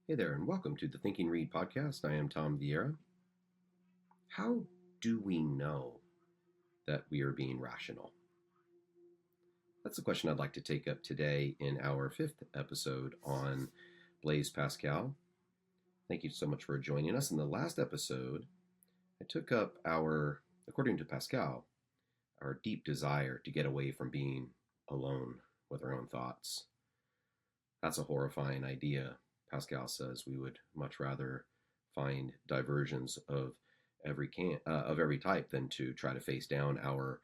Hey there, and welcome to the Thinking Read podcast. I am Tom Vieira. How do we know that we are being rational? That's the question I'd like to take up today in our fifth episode on Blaise Pascal. Thank you so much for joining us. In the last episode, I took up according to Pascal, our deep desire to get away from being alone with our own thoughts. That's a horrifying idea. Pascal says we would much rather find diversions of every type than to try to face down our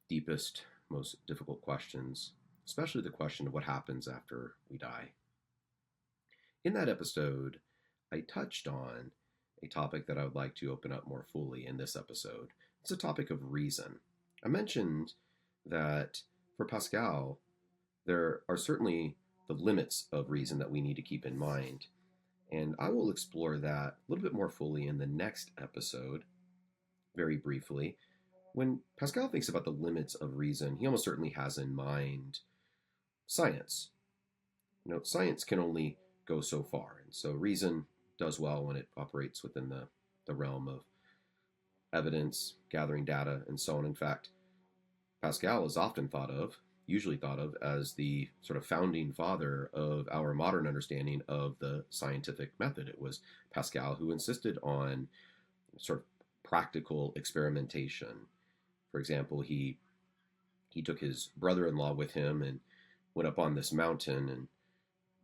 deepest, most difficult questions, especially the question of what happens after we die. In that episode, I touched on a topic that I would like to open up more fully in this episode. It's the topic of reason. I mentioned that for Pascal, there are certainly the limits of reason that we need to keep in mind. And I will explore that a little bit more fully in the next episode, very briefly. When Pascal thinks about the limits of reason, he almost certainly has in mind science. Science can only go so far. And so reason does well when it operates within the realm of evidence, gathering data, and so on. In fact, Pascal is usually thought of as the sort of founding father of our modern understanding of the scientific method. It was Pascal who insisted on sort of practical experimentation. For example, he took his brother-in-law with him and went up on this mountain and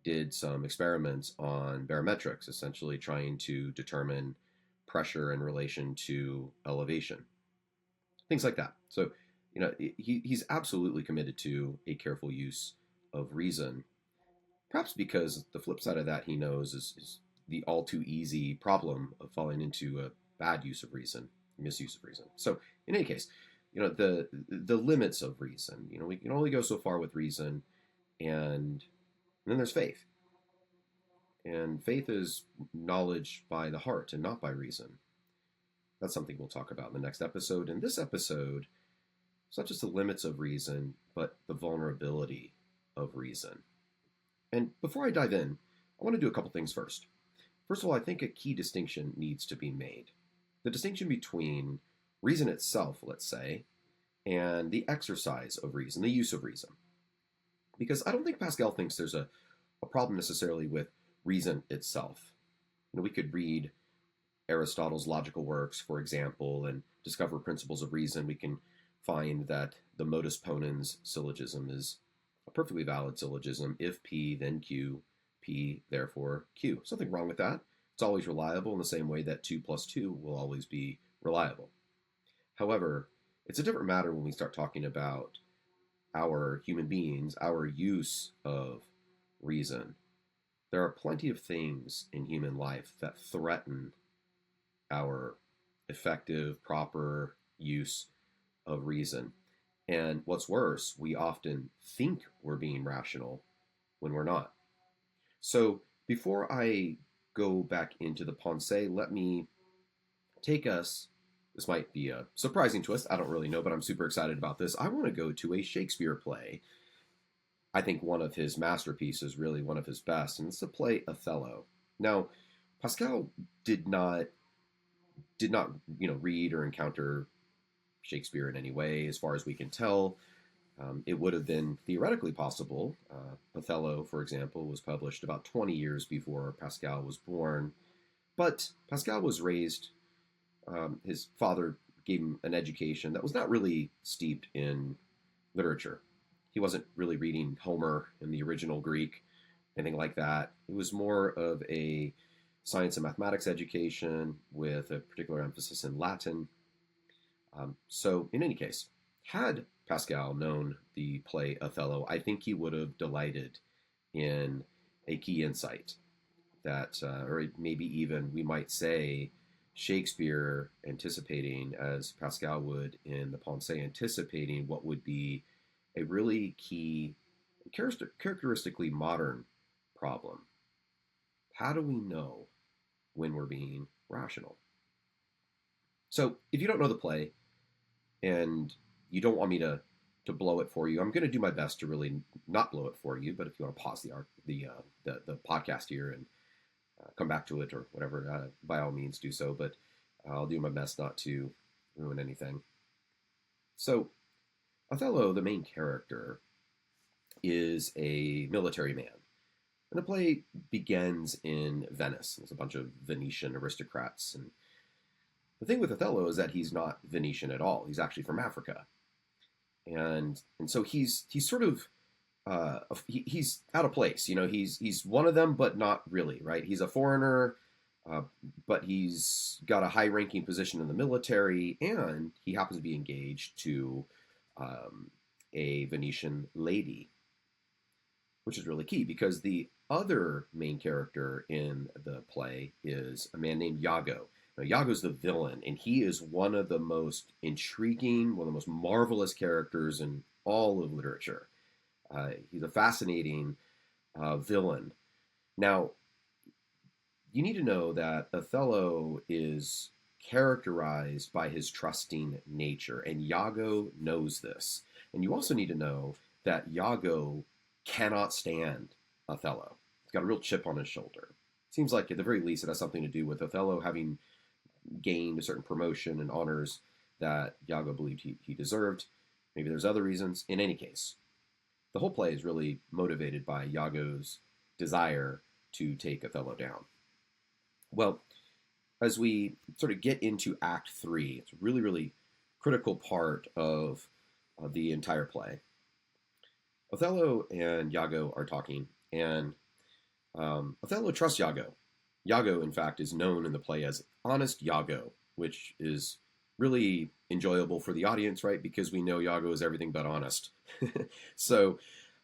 did some experiments on barometrics, essentially trying to determine pressure in relation to elevation, things like that. So he's absolutely committed to a careful use of reason, perhaps because the flip side of that he knows is the all too easy problem of falling into a bad use of reason, misuse of reason. So in any case, the limits of reason, we can only go so far with reason, and then there's faith. And faith is knowledge by the heart and not by reason. That's something we'll talk about in the next episode. In this episode, it's not just the limits of reason, but the vulnerability of reason. And before I dive in, I want to do a couple things first. First of all, I think a key distinction needs to be made. The distinction between reason itself, let's say, and the exercise of reason, the use of reason. Because I don't think Pascal thinks there's a problem necessarily with reason itself. We could read Aristotle's logical works, for example, and discover principles of reason. We can find that the modus ponens syllogism is a perfectly valid syllogism. If P, then Q, P, therefore Q. Something wrong with that. It's always reliable in the same way that 2 plus 2 will always be reliable. However, it's a different matter when we start talking about our human beings, our use of reason. There are plenty of things in human life that threaten our effective, proper use of reason. And what's worse, we often think we're being rational when we're not. So before I go back into the pensée, let me take us, this might be a surprising twist, I don't really know, but I'm super excited about this. I want to go to a Shakespeare play. I think one of his masterpieces, really one of his best, and it's the play Othello. Now, Pascal did not read or encounter Shakespeare in any way, as far as we can tell. It would have been theoretically possible. Othello, for example, was published about 20 years before Pascal was born. But Pascal was raised, his father gave him an education that was not really steeped in literature. He wasn't really reading Homer in the original Greek, anything like that. It was more of a science and mathematics education with a particular emphasis in Latin. So in any case, had Pascal known the play Othello, I think he would have delighted in a key insight that, or maybe even we might say, Shakespeare anticipating, as Pascal would in the Pensée, anticipating what would be a really key, characteristically modern problem. How do we know when we're being rational? So if you don't know the play, and you don't want me to blow it for you. I'm going to do my best to really not blow it for you, but if you want to pause the podcast here and come back to it or whatever, by all means do so. But I'll do my best not to ruin anything. So Othello, the main character, is a military man. And the play begins in Venice. There's a bunch of Venetian aristocrats. And the thing with Othello is that he's not Venetian at all. He's actually from Africa. And so he's sort of he's out of place. He's one of them, but not really, right? He's a foreigner, but he's got a high-ranking position in the military, and he happens to be engaged to a Venetian lady, which is really key because the other main character in the play is a man named Iago. Now, Iago's the villain, and he is one of the most intriguing, one of the most marvelous characters in all of literature. He's a fascinating villain. Now, you need to know that Othello is characterized by his trusting nature, and Iago knows this. And you also need to know that Iago cannot stand Othello. He's got a real chip on his shoulder. Seems like at the very least it has something to do with Othello having gained a certain promotion and honors that Iago believed he deserved. Maybe there's other reasons. In any case, the whole play is really motivated by Iago's desire to take Othello down. Well, as we sort of get into Act 3, it's a really, really critical part of the entire play. Othello and Iago are talking, and Othello trusts Iago. Iago, in fact, is known in the play as Honest Iago, which is really enjoyable for the audience, right? Because we know Iago is everything but honest. So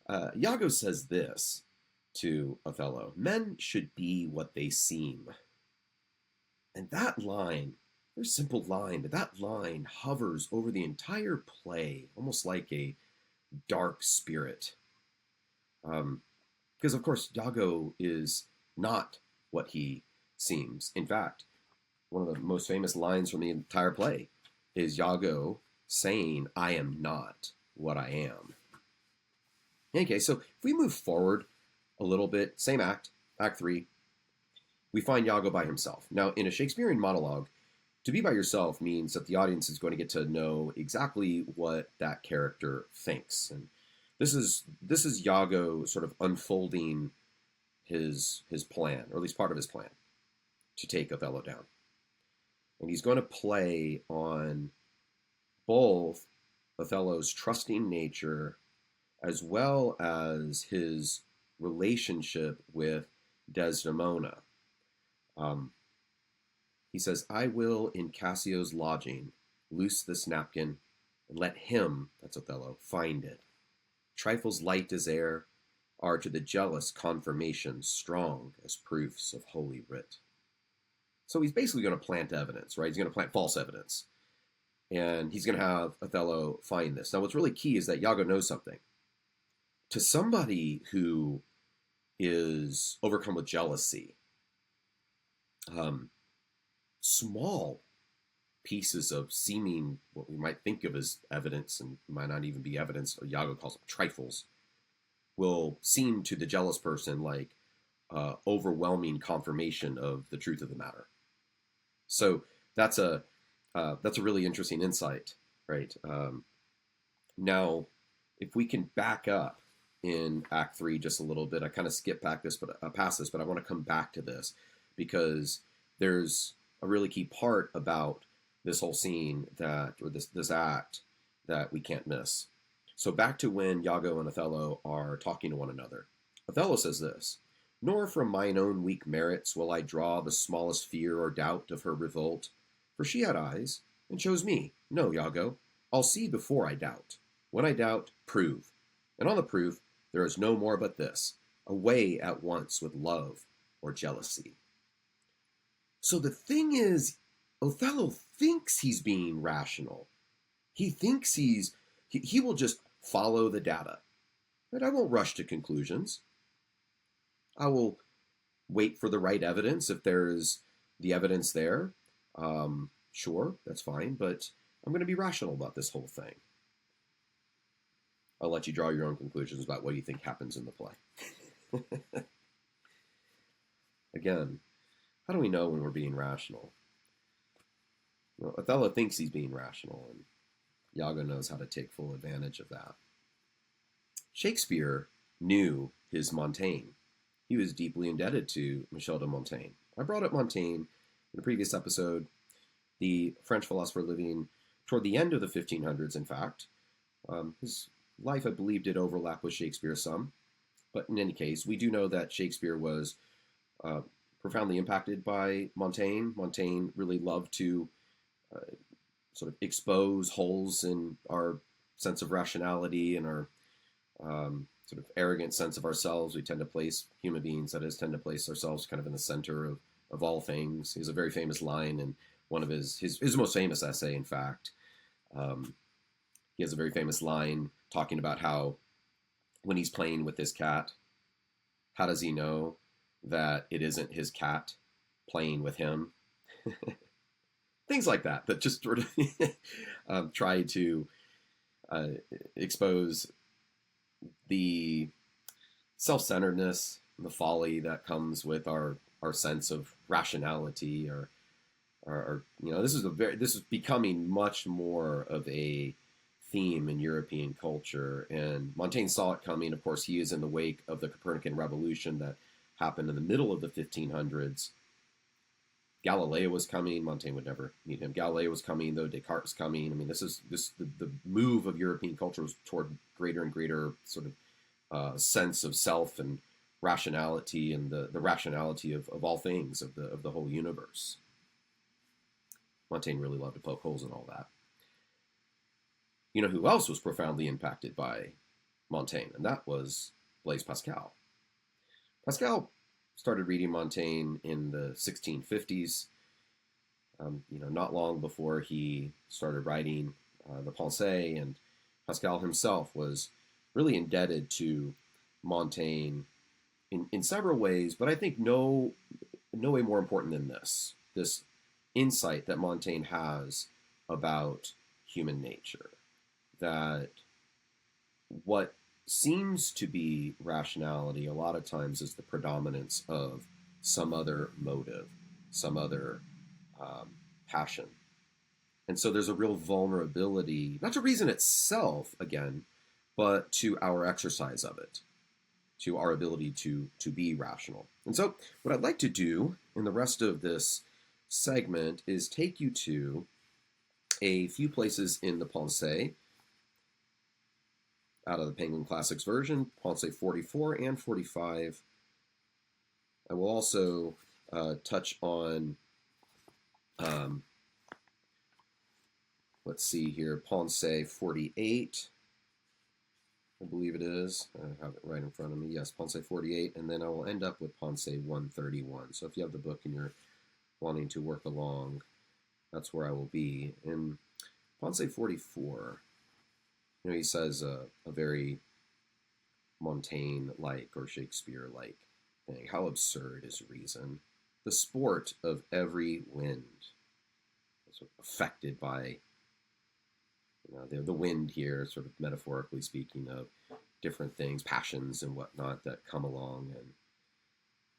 Iago says this to Othello: "Men should be what they seem." And that line, very simple line, but that line hovers over the entire play, almost like a dark spirit. Because, of course, Iago is not what he seems. In fact, one of the most famous lines from the entire play is Iago saying, "I am not what I am." Okay, so if we move forward a little bit, same act, Act 3, we find Iago by himself. Now, in a Shakespearean monologue, to be by yourself means that the audience is going to get to know exactly what that character thinks. And this is Iago sort of unfolding his plan, or at least part of his plan, to take Othello down. And he's going to play on both Othello's trusting nature as well as his relationship with Desdemona. He says, "I will in Cassio's lodging loose this napkin, and let him," that's Othello, "find it. Trifles light as air are to the jealous confirmations strong as proofs of holy writ." So he's basically going to plant evidence, right? He's going to plant false evidence. And he's going to have Othello find this. Now, what's really key is that Iago knows something. To somebody who is overcome with jealousy, small pieces of seeming what we might think of as evidence, and might not even be evidence, Iago calls them trifles, will seem to the jealous person like overwhelming confirmation of the truth of the matter. So that's a really interesting insight, right? Now, if we can back up in Act 3 just a little bit, I kind of skip past this, but I want to come back to this because there's a really key part about this whole scene this act that we can't miss. So back to when Iago and Othello are talking to one another. Othello says this: "Nor from mine own weak merits will I draw the smallest fear or doubt of her revolt, for she had eyes, and chose me. No, Iago, I'll see before I doubt. When I doubt, prove. And on the proof, there is no more but this: away at once with love or jealousy." So the thing is, Othello thinks he's being rational. He thinks he will just follow the data. But I won't rush to conclusions. I will wait for the right evidence. If there's the evidence there, sure, that's fine, but I'm going to be rational about this whole thing. I'll let you draw your own conclusions about what you think happens in the play. Again, how do we know when we're being rational? Well, Othello thinks he's being rational, and Iago knows how to take full advantage of that. Shakespeare knew his Montaigne. He was deeply indebted to Michel de Montaigne. I brought up Montaigne in a previous episode, the French philosopher living toward the end of the 1500s, in fact. His life, I believe, did overlap with Shakespeare some. But in any case, we do know that Shakespeare was profoundly impacted by Montaigne. Montaigne really loved to sort of expose holes in our sense of rationality and our sort of arrogant sense of ourselves. We tend to place, human beings that is, tend to place ourselves kind of in the center of all things. He has a very famous line in one of his most famous essay, in fact. He has a very famous line talking about how when he's playing with his cat, how does he know that it isn't his cat playing with him? Things like that just sort of try to expose the self-centeredness, the folly that comes with our sense of rationality, or this is becoming much more of a theme in European culture, and Montaigne saw it coming. Of course, he is in the wake of the Copernican revolution that happened in the middle of the 1500s. Galileo was coming. Montaigne would never meet him. Galileo was coming, though. Descartes was coming. I mean, the move of European culture was toward greater and greater sort of sense of self and rationality, and the rationality of all things, of the whole universe. Montaigne really loved to poke holes in all that. You know who else was profoundly impacted by Montaigne? And that was Blaise Pascal. Pascal started reading Montaigne in the 1650s, not long before he started writing the Pensées, and Pascal himself was really indebted to Montaigne in several ways, but I think no way more important than this insight that Montaigne has about human nature, that what seems to be rationality a lot of times is the predominance of some other motive, some other passion. And so there's a real vulnerability, not to reason itself, again, but to our exercise of it, to our ability to be rational. And so what I'd like to do in the rest of this segment is take you to a few places in the Pensées, out of the Penguin Classics version, Pensées 44 and 45. I will also touch on, let's see here, Pensée 48, I believe it is. I have it right in front of me. Yes, Pensée 48, and then I will end up with Pensée 131. So if you have the book and you're wanting to work along, that's where I will be. In Pensée 44, he says a very Montaigne-like or Shakespeare-like thing. How absurd is reason? The sport of every wind. Sort of affected by the wind here, sort of metaphorically speaking of different things, passions and whatnot that come along and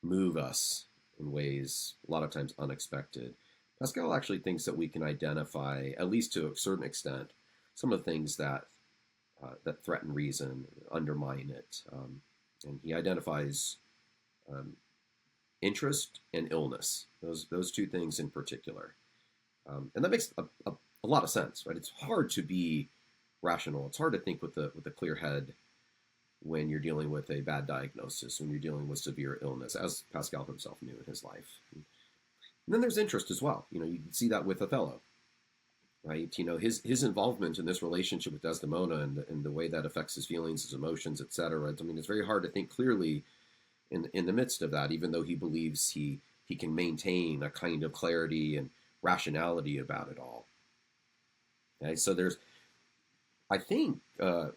move us in ways a lot of times unexpected. Pascal actually thinks that we can identify, at least to a certain extent, some of the things that threaten reason, undermine it. And he identifies interest and illness, those two things in particular. And that makes a lot of sense, right? It's hard to be rational. It's hard to think with a clear head when you're dealing with a bad diagnosis, when you're dealing with severe illness, as Pascal himself knew in his life. And then there's interest as well. You can see that with Othello, right? His involvement in this relationship with Desdemona and the way that affects his feelings, his emotions, etc. I mean, it's very hard to think clearly in the midst of that, even though he believes he can maintain a kind of clarity and rationality about it all. Okay, so there's, I think, a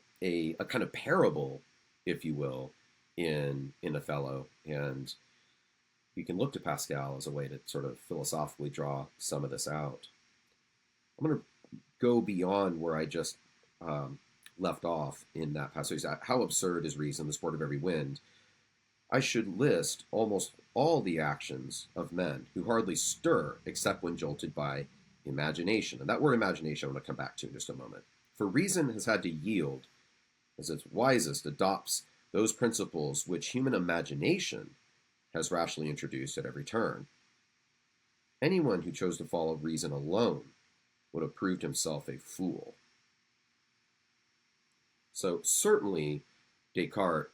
kind of parable, if you will, in Othello, and you can look to Pascal as a way to sort of philosophically draw some of this out. I'm going to go beyond where I just left off in that passage. How absurd is reason, the sport of every wind. I should list almost all the actions of men who hardly stir except when jolted by imagination. And that word imagination I'm going to come back to in just a moment. For reason has had to yield, as its wisest, adopts those principles which human imagination has rationally introduced at every turn. Anyone who chose to follow reason alone would have proved himself a fool. So certainly Descartes,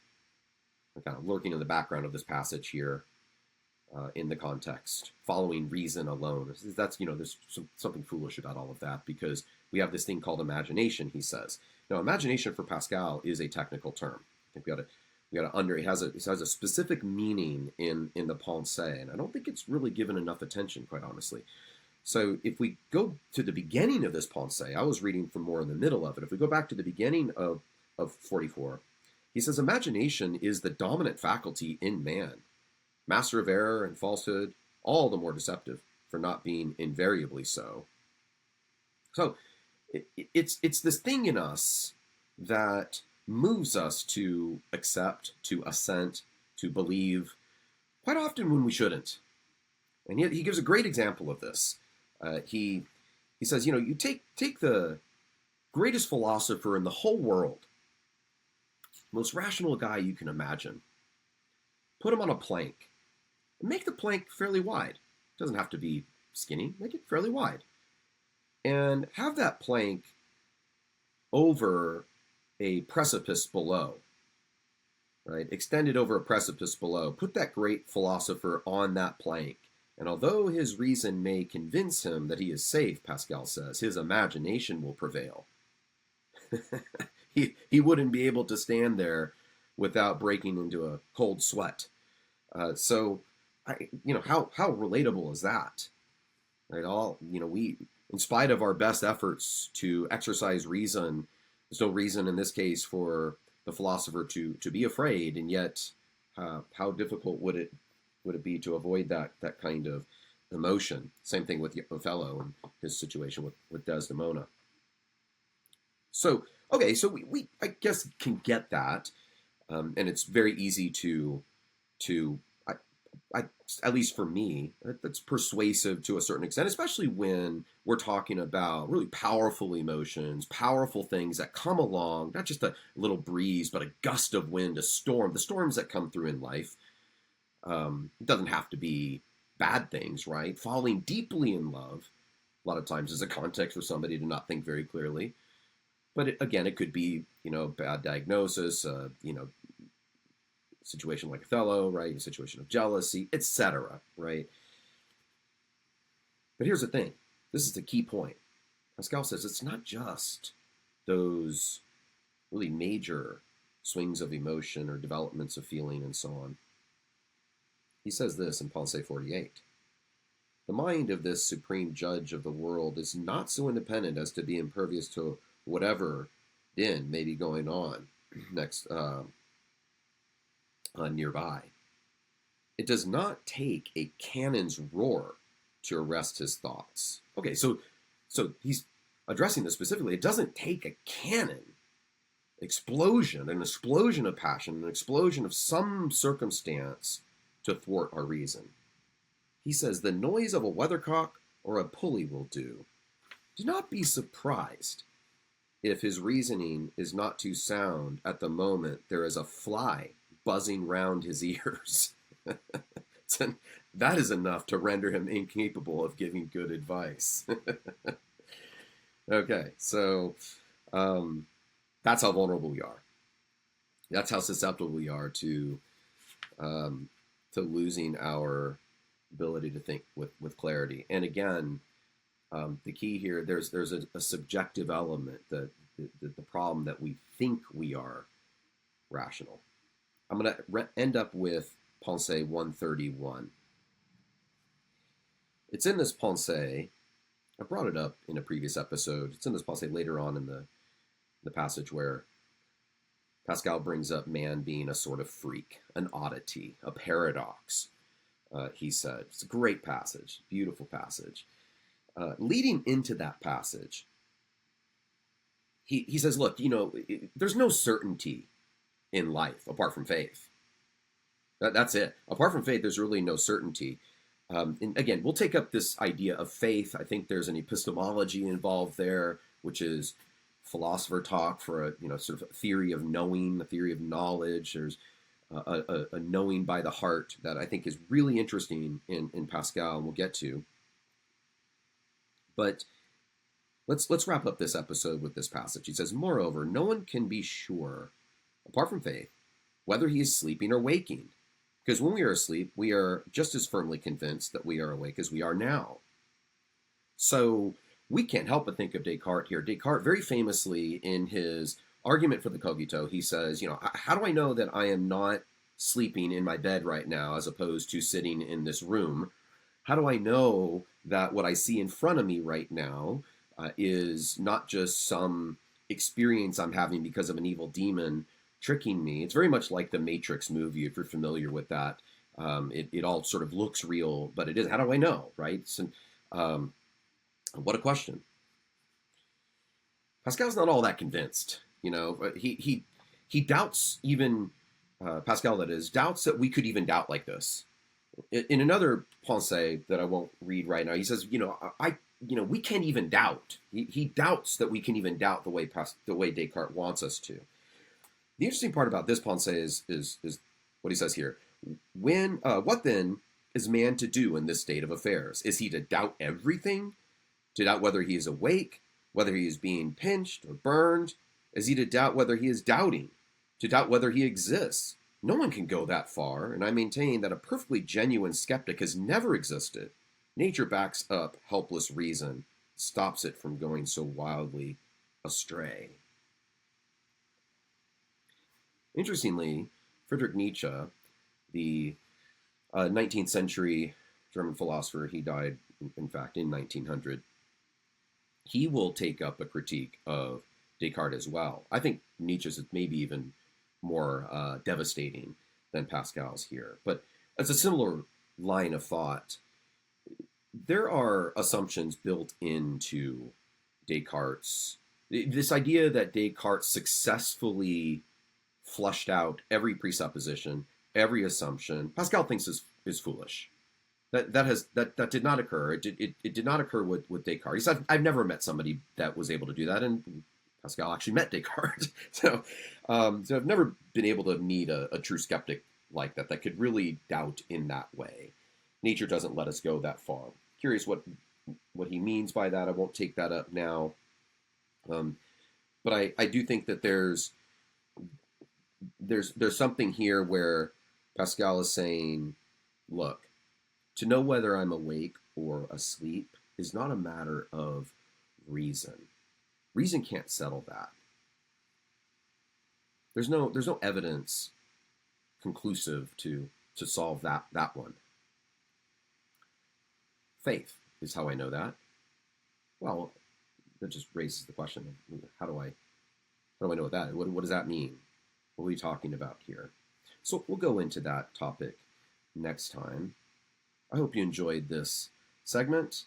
kind of lurking in the background of this passage here, in the context, following reason alone. That's, there's something foolish about all of that, because we have this thing called imagination, he says. Now, imagination for Pascal is a technical term. I think it has a specific meaning in the Pensée, and I don't think it's really given enough attention, quite honestly. So if we go to the beginning of this Pensée, I was reading from more in the middle of it. If we go back to the beginning of 44, he says, imagination is the dominant faculty in man, master of error and falsehood, all the more deceptive for not being invariably so. So it's this thing in us that moves us to accept, to assent, to believe, quite often when we shouldn't. And he gives a great example of this. He says, you take the greatest philosopher in the whole world, most rational guy you can imagine, put him on a plank, and make the plank fairly wide. It doesn't have to be skinny, make it fairly wide. And have that plank over a precipice below, right? Extended over a precipice below. Put that great philosopher on that plank. And although his reason may convince him that he is safe, Pascal says, his imagination will prevail. He wouldn't be able to stand there without breaking into a cold sweat. So how relatable is that? Right? We, in spite of our best efforts to exercise reason, there's no reason in this case for the philosopher to be afraid, and yet how difficult would it be to avoid that kind of emotion? Same thing with Othello and his situation with Desdemona. So we I guess can get that, and it's very easy to at least for me, that's persuasive to a certain extent, especially when we're talking about really powerful emotions, powerful things that come along, not just a little breeze, but a gust of wind, a storm, the storms that come through in life. It doesn't have to be bad things, right? Falling deeply in love, a lot of times is a context for somebody to not think very clearly. But it could be, bad diagnosis, situation like Othello, right? A situation of jealousy, etc., right? But here's the thing. This is the key point. Pascal says it's not just those really major swings of emotion or developments of feeling and so on. He says this in Pensée 48. The mind of this supreme judge of the world is not so independent as to be impervious to whatever din may be going on next nearby. It does not take a cannon's roar to arrest his thoughts. Okay, so he's addressing this specifically. It doesn't take a cannon an explosion of passion, an explosion of some circumstance to thwart our reason. He says the noise of a weathercock or a pulley will do. Do not be surprised if his reasoning is not too sound at the moment there is a fly buzzing round his ears. That is enough to render him incapable of giving good advice. Okay, so that's how vulnerable we are. That's how susceptible we are to losing our ability to think with clarity. And again, the key here, there's a subjective element, the problem that we think we are rational. I'm going to end up with Pensée 131. It's in this Pensée, I brought it up in a previous episode, it's in this Pensée later on in the passage where Pascal brings up man being a sort of freak, an oddity, a paradox, he said. It's a great passage, beautiful passage. Leading into that passage, he says, look, there's no certainty in life apart from faith. That's it. Apart from faith, there's really no certainty. And again, we'll take up this idea of faith. I think there's an epistemology involved there, which is philosopher talk for a sort of a theory of knowing, a theory of knowledge. There's a knowing by the heart that I think is really interesting in Pascal, and we'll get to. But let's wrap up this episode with this passage. He says, "Moreover, no one can be sure, apart from faith, whether he is sleeping or waking. Because when we are asleep, we are just as firmly convinced that we are awake as we are now." So we can't help but think of Descartes here. Descartes, very famously in his argument for the cogito, he says, how do I know that I am not sleeping in my bed right now as opposed to sitting in this room? How do I know that what I see in front of me right now is not just some experience I'm having because of an evil demon tricking me? It's very much like the Matrix movie, if you're familiar with that. It all sort of looks real, but it is. How do I know, right? So, what a question. Pascal's not all that convinced. He doubts even, Pascal that is, doubts that we could even doubt like this. In another pensée that I won't read right now, he says, we can't even doubt. He doubts that we can even doubt the way Descartes wants us to. The interesting part about this pensée is what he says here. What then is man to do in this state of affairs? Is he to doubt everything? To doubt whether he is awake, whether he is being pinched or burned? Is he to doubt whether he is doubting? To doubt whether he exists? No one can go that far, and I maintain that a perfectly genuine skeptic has never existed. Nature backs up helpless reason, stops it from going so wildly astray. Interestingly, Friedrich Nietzsche, the 19th century German philosopher, he died, in fact, in 1900, he will take up a critique of Descartes as well. I think Nietzsche's is maybe even more devastating than Pascal's here. But as a similar line of thought, there are assumptions built into Descartes. This idea that Descartes successfully flushed out every presupposition, every assumption, Pascal thinks is foolish. That did not occur. It did not occur with Descartes. He said, I've never met somebody that was able to do that, and Pascal actually met Descartes. So I've never been able to meet a true skeptic like that could really doubt in that way. Nature doesn't let us go that far. Curious what he means by that. I won't take that up now. But I do think that there's something here where Pascal is saying, look, to know whether I'm awake or asleep is not a matter of reason. Reason can't settle that. There's no evidence conclusive to solve that one. Faith is how I know that. Well, that just raises the question of how do I know that? What does that mean? What are we talking about here? So we'll go into that topic next time. I hope you enjoyed this segment.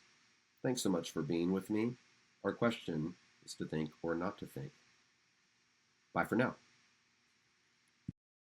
Thanks so much for being with me. Our question is to think or not to think. Bye for now.